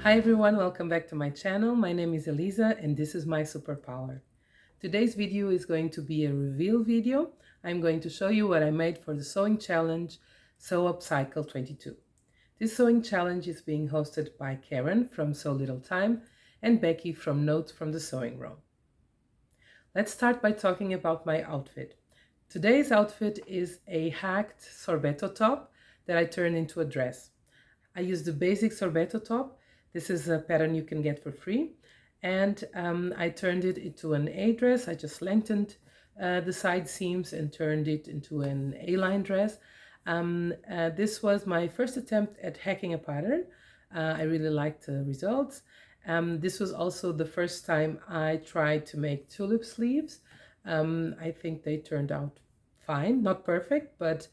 Hi everyone, welcome back to my channel. My name is Elisa and this is my superpower. Today's video is going to be a reveal video. I'm going to show you what I made for the sewing challenge Sew Upcycle 22. This sewing challenge is being hosted by Karen from Sew Little Time and Becky from Notes from the Sewing Room. Let's start by talking about my outfit. Today's outfit is a hacked sorbetto top that I turned into a dress. I used the basic sorbetto top. This is a pattern you can get for free. And I turned it into an A dress. I just lengthened the side seams and turned it into an A-line dress. This was my first attempt at hacking a pattern. I really liked the results. This was also the first time I tried to make tulip sleeves. I think they turned out fine, not perfect, but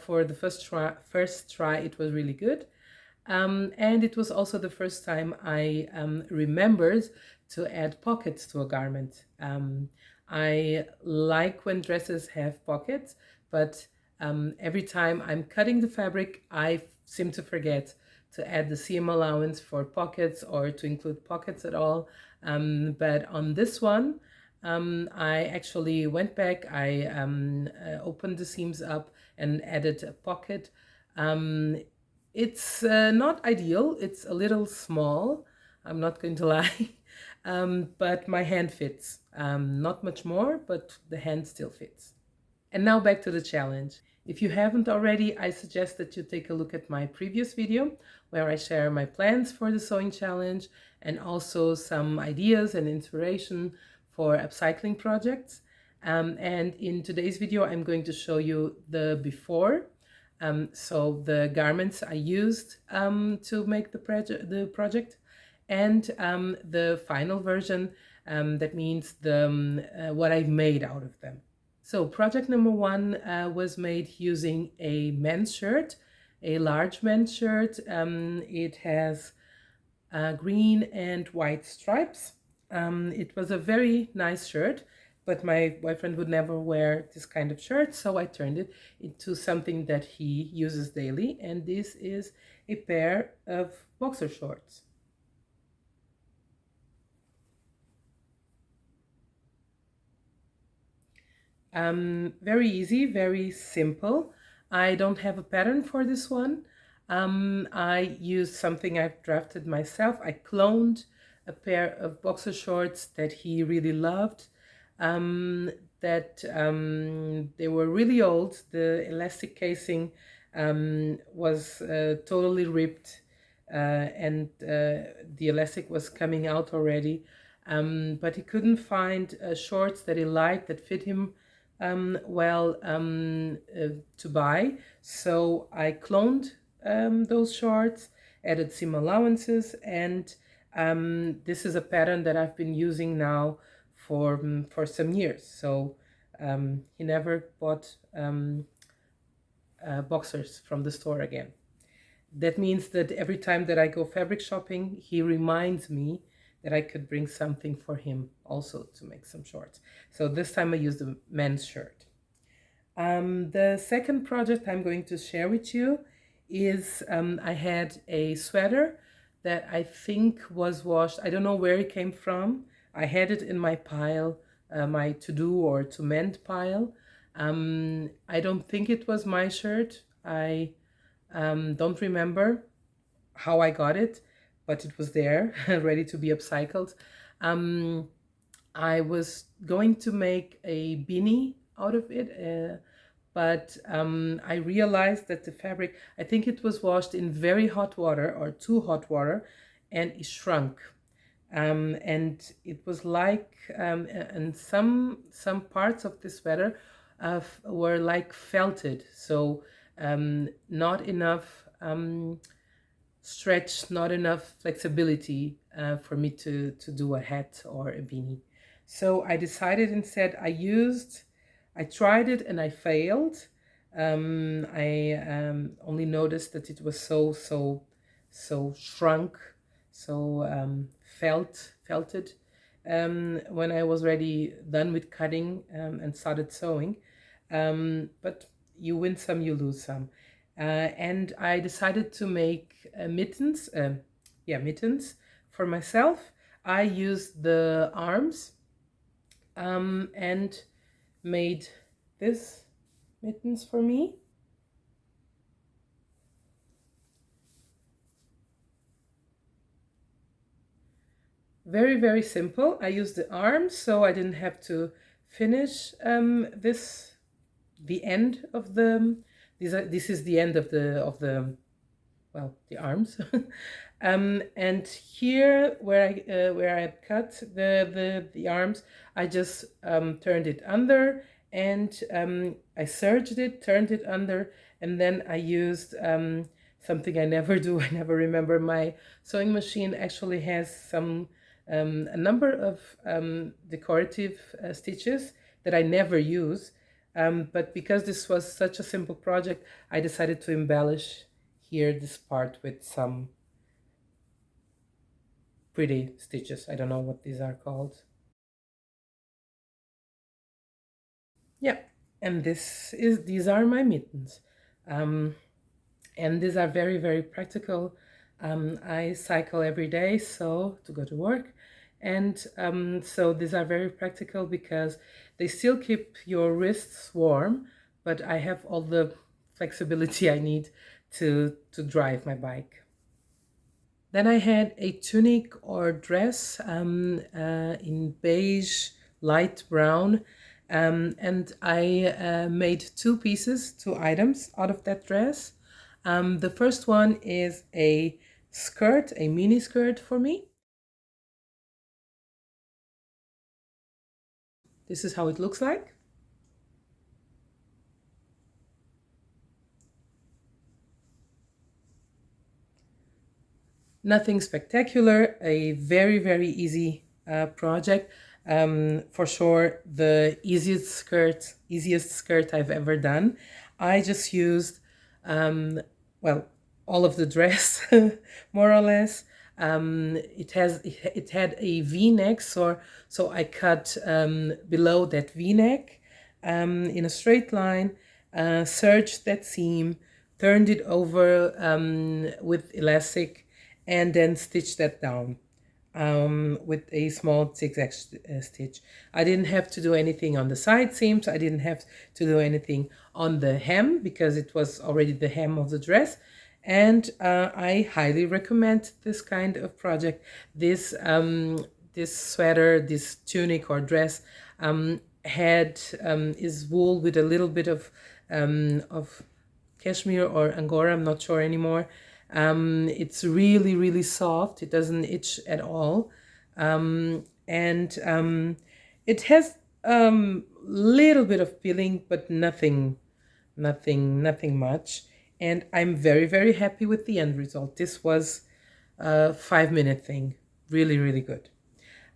for the first try, it was really good. And it was also the first time I remembered to add pockets to a garment. I like when dresses have pockets, but every time I'm cutting the fabric, I seem to forget to add the seam allowance for pockets or to include pockets at all. But on this one, I actually went back, I opened the seams up and added a pocket. It's not ideal, it's a little small, I'm not going to lie, but my hand fits. Not much more, but the hand still fits. And now back to the challenge. If you haven't already, I suggest that you take a look at my previous video where I share my plans for the sewing challenge and also some ideas and inspiration for upcycling projects. And in today's video, I'm going to show you the before. So the garments I used to make the project and the final version, that means what I've made out of them. So project number one was made using a men's shirt, a large men's shirt. It has green and white stripes. It was a very nice shirt, but my boyfriend would never wear this kind of shirt, so I turned it into something that he uses daily, and this is a pair of boxer shorts. Very easy, very simple. I don't have a pattern for this one. I used something I've drafted myself. I cloned a pair of boxer shorts that he really loved. They were really old. The elastic casing was totally ripped, and the elastic was coming out already. But he couldn't find shorts that he liked that fit him well to buy. So I cloned those shorts, added seam allowances, and this is a pattern that I've been using now for some years. So he never bought boxers from the store again. That means that every time that I go fabric shopping, he reminds me that I could bring something for him also to make some shorts. So this time I used a men's shirt. The second project I'm going to share with you is I had a sweater that I think was washed. I don't know where it came from. I had it in my pile, my to-do or to mend pile. I don't think it was my shirt. I don't remember how I got it, but it was there, ready to be upcycled. I was going to make a beanie out of it, but I realized that the fabric, I think it was washed in very hot water or too hot water, and it shrunk. And it was like, and some parts of the sweater were like felted, so not enough stretch, not enough flexibility for me to do a hat or a beanie. So I decided instead I tried it and I failed. I only noticed that it was so shrunk, so felted when I was done with cutting and started sewing. But you win some, you lose some. And I decided to make mittens, mittens for myself. I used the arms and made this mittens for me. Very, very simple. I used the arms, so I didn't have to finish the end of the, this is the end of the well, the arms. And here where I cut the arms, I just turned it under, and I serged it, turned it under, and then I used something I never do. I never remember. My sewing machine actually has some a number of decorative stitches that I never use. But because this was such a simple project, I decided to embellish here this part with some pretty stitches. I don't know what these are called. Yeah, and these are my mittens. And these are very, very practical. I cycle every day so to go to work, and so these are very practical because they still keep your wrists warm, but I have all the flexibility I need to drive my bike. Then I had a tunic or dress in beige, light brown, and I made two pieces, two items out of that dress. The first one is a skirt, a mini skirt for me. This is how it looks like. Nothing spectacular, a very, very easy project. For sure, the easiest skirt I've ever done. I just used, well, all of the dress, more or less. It had a V-neck, so I cut below that V-neck in a straight line, serged that seam, turned it over with elastic, and then stitch that down with a small zigzag stitch. I didn't have to do anything on the side seams. I didn't have to do anything on the hem because it was already the hem of the dress. And I highly recommend this kind of project. This sweater, this tunic or dress is wool with a little bit of cashmere or angora. I'm not sure anymore. It's really, really soft. It doesn't itch at all. And it has little bit of peeling, but nothing much. And I'm very, very happy with the end result. This was a 5-minute thing. Really, really good.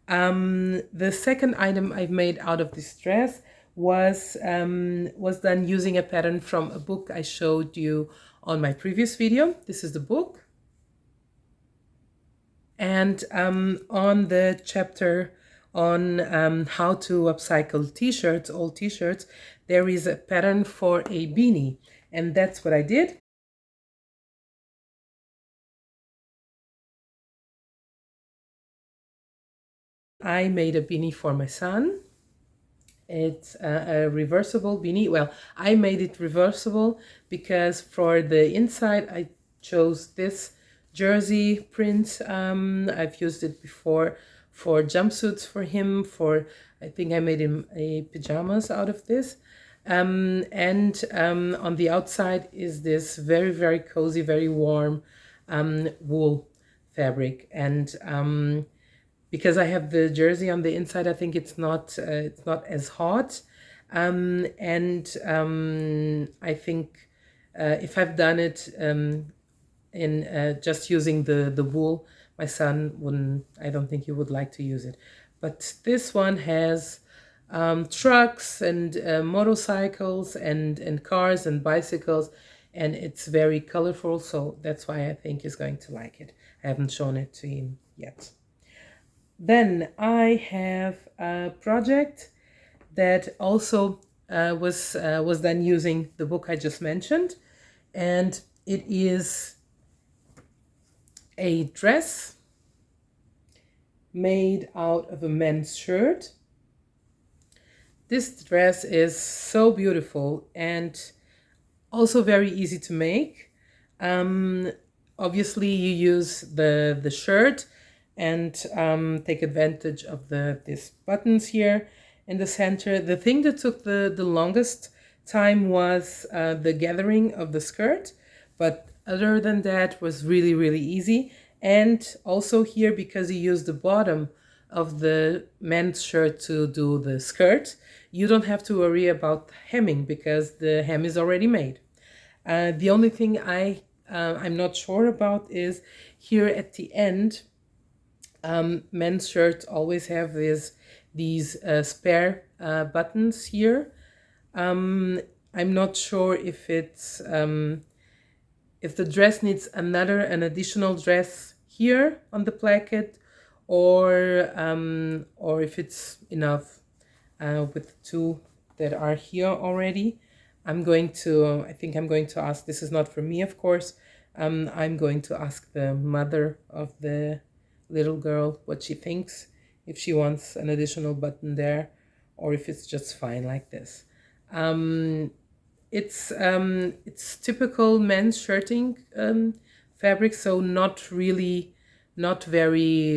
The second item I've made out of this dress was done using a pattern from a book I showed you on my previous video. This is the book. And on the chapter on how to upcycle t-shirts, old t-shirts, there is a pattern for a beanie. And that's what I did. I made a beanie for my son. It's a reversible beanie. Well, I made it reversible because for the inside I chose this jersey print. I've used it before for jumpsuits for him. I think I made him a pajamas out of this. And on the outside is this very, very cozy, very warm wool fabric. And because I have the jersey on the inside, I think it's not as hot. I think if I've done it in just using the wool, my son wouldn't. I don't think he would like to use it. But this one has trucks and motorcycles and cars and bicycles, and it's very colorful. So that's why I think he's going to like it. I haven't shown it to him yet. Then I have a project that also was done using the book I just mentioned, and it is a dress made out of a men's shirt. This dress is so beautiful and also very easy to make. Obviously you use the shirt and take advantage of these buttons here in the center. The thing that took the longest time was the gathering of the skirt, but other than that was really, really easy. And also here, because you use the bottom of the men's shirt to do the skirt, you don't have to worry about hemming because the hem is already made. The only thing I'm not sure about is here at the end, men's shirts always have these spare buttons here. I'm not sure if it's if the dress needs an additional dress here on the placket, or if it's enough with the two that are here already. I think I'm going to ask, this is not for me, of course. I'm going to ask the mother of the little girl what she thinks, if she wants an additional button there, or if it's just fine like this. It's typical men's shirting fabric, so not very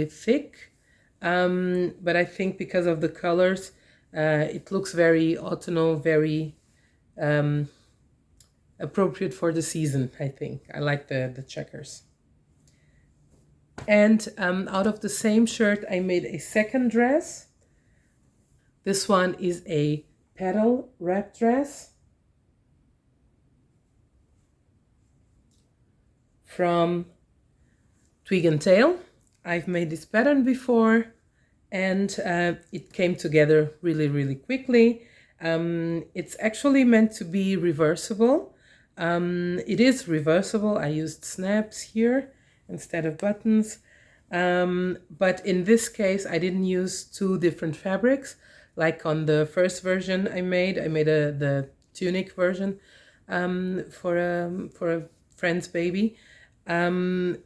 thick. But I think because of the colors, it looks very autumnal, very appropriate for the season, I think. I like the checkers. And out of the same shirt, I made a second dress. This one is a petal wrap dress from Twig and Tail. I've made this pattern before, and it came together really, really quickly. It's actually meant to be reversible. It is reversible. I used snaps here instead of buttons. But in this case, I didn't use two different fabrics. Like on the first version I made the tunic version for a friend's baby. On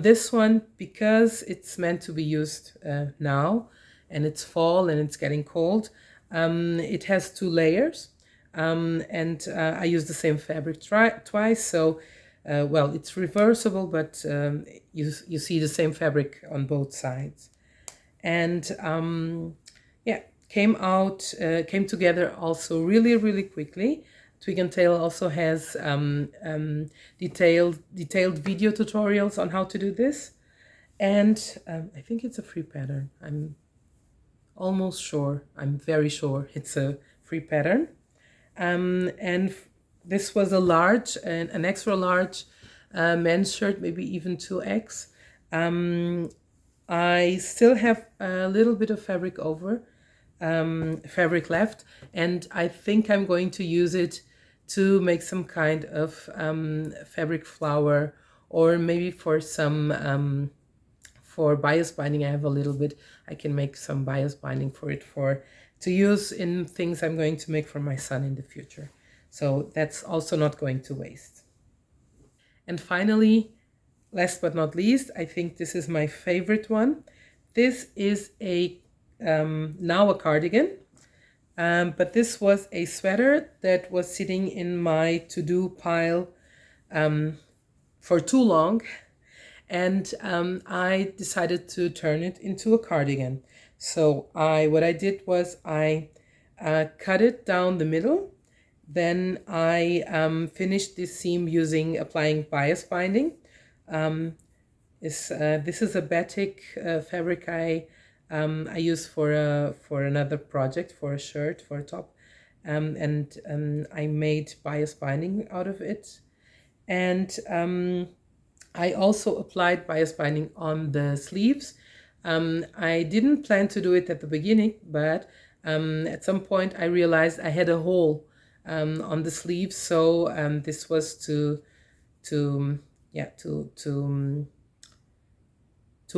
this one, because it's meant to be used now, and it's fall and it's getting cold, it has two layers, and I used the same fabric twice, so well, it's reversible, but you see the same fabric on both sides. And yeah, came together also really, really quickly. Twig and Tail also has detailed video tutorials on how to do this. And I think it's a free pattern. I'm almost sure, I'm very sure it's a free pattern. And this was a large, an extra large men's shirt, maybe even 2X. I still have a little bit of fabric left, and I think I'm going to use it to make some kind of fabric flower, or maybe for some for bias binding. I have a little bit, I can make some bias binding for it to use in things I'm going to make for my son in the future. So that's also not going to waste. And finally, last but not least, I think this is my favorite one. This is now a cardigan, but this was a sweater that was sitting in my to-do pile for too long, and I decided to turn it into a cardigan. So what I did was I cut it down the middle. Then I finished this seam applying bias binding. This is a batik fabric I use for another project, for a shirt, for a top, and I made bias binding out of it. And I also applied bias binding on the sleeves. I didn't plan to do it at the beginning, but at some point I realized I had a hole on the sleeves, so this was to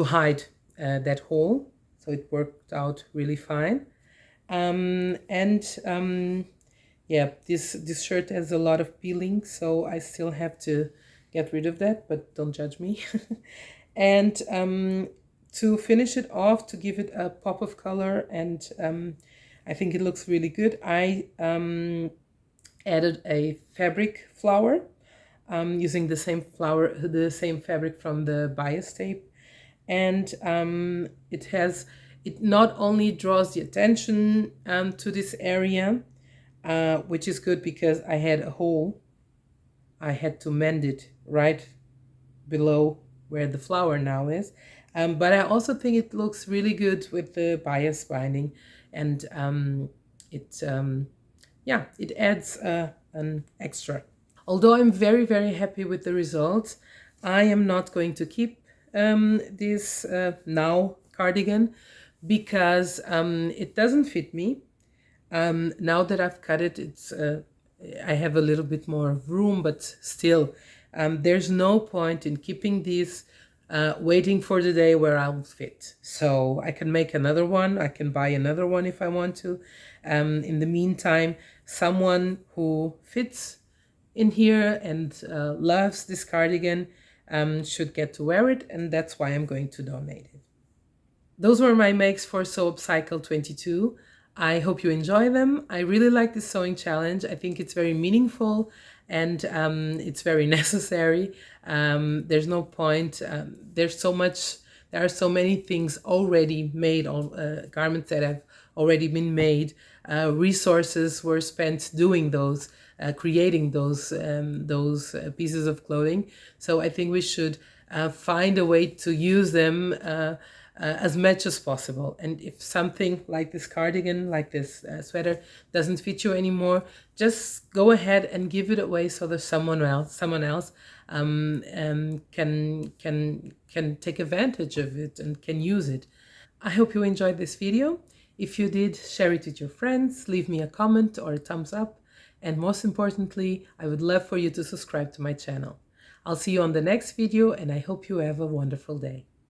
hide that hole. So it worked out really fine. Yeah, this shirt has a lot of peeling, so I still have to get rid of that, but don't judge me. And to finish it off, to give it a pop of color, and I think it looks really good, I added a fabric flower using the same fabric from the bias tape. And it not only draws the attention to this area, which is good because I had a hole. I had to mend it right below where the flower now is. But I also think it looks really good with the bias binding, and it adds an extra. Although I'm very, very happy with the results, I am not going to keep this now cardigan because it doesn't fit me. Now that I've cut it, I have a little bit more room, but still, there's no point in keeping these waiting for the day where I'll fit. So I can make another one. I can buy another one if I want to. In the meantime, someone who fits in here and loves this cardigan should get to wear it, and that's why I'm going to donate it. Those were my makes for Sew Upcycle 22. I hope you enjoy them. I really like this sewing challenge. I think it's very meaningful, and it's very necessary. There's no point. There are so many things already made, garments that have already been made. Resources were spent doing those, creating those pieces of clothing. So I think we should find a way to use them as much as possible. And if something like this cardigan, like this sweater, doesn't fit you anymore, just go ahead and give it away so that someone else can take advantage of it and can use it. I hope you enjoyed this video. If you did, share it with your friends, leave me a comment or a thumbs up, and most importantly, I would love for you to subscribe to my channel. I'll see you on the next video, and I hope you have a wonderful day.